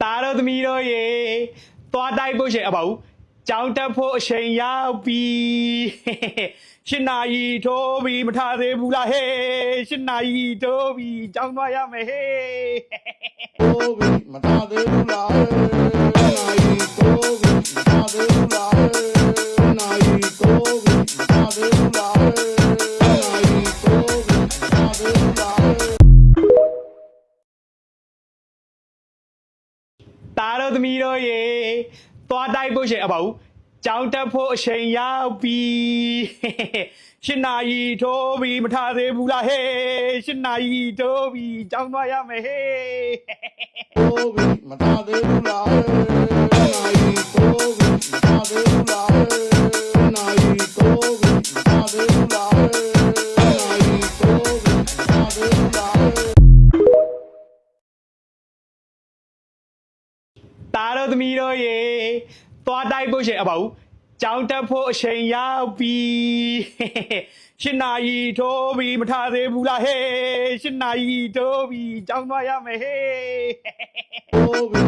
တာတို့သမီးတို့ရေသွားတိုက်ဖို့ရှင်အပေါ့ကြောင်းတက်ဖို့အချိန်ရောက်ပြီရှစ်နာရီထိုးပြီမထသေးဘူးလားဟေးရှစ်နာရီထိုးပြီကြောင်းသွားရမယ်ဟေး ထိုးပြီမထားသေးဘူးလားနိုင်ထိုးပြီမထားသေးဘူးလားနိုင်ထိုးပြီမထားသေးဘူးလားနိုင်ထိုးပြီမထားသေးဘူးလား တာတို့သမီးတို့ရေသွားတိုက်ဖို့ရှင်အပေါ့ကြောင်းတက်ဖို့အချိန်ရောက်ပြီရှစ်နာရီထိုးပြီမထသေးဘူးလားဟေးရှစ်နာရီထိုးပြီကြောင်းသွားရမယ်ဟေး ထိုးပြီမထားသေးဘူးလားနိုင်ထိုးပြီမထားသေးဘူးလားနိုင်ထိုးပြီမထားသေးဘူးလားနိုင်ထိုးပြီမထားသေးဘူးလား တာတို့သမီးတို့ရေသွားတိုက်ဖို့ရှင်အပေါ့ကြောင်းတက်ဖို့အချိန်ရောက်ပြီရှစ်နာရီထိုးပြီမထသေးဘူးလားဟေးရှစ်နာရီထိုးပြီကြောင်းသွားရမယ်ဟေး ထိုးပြီ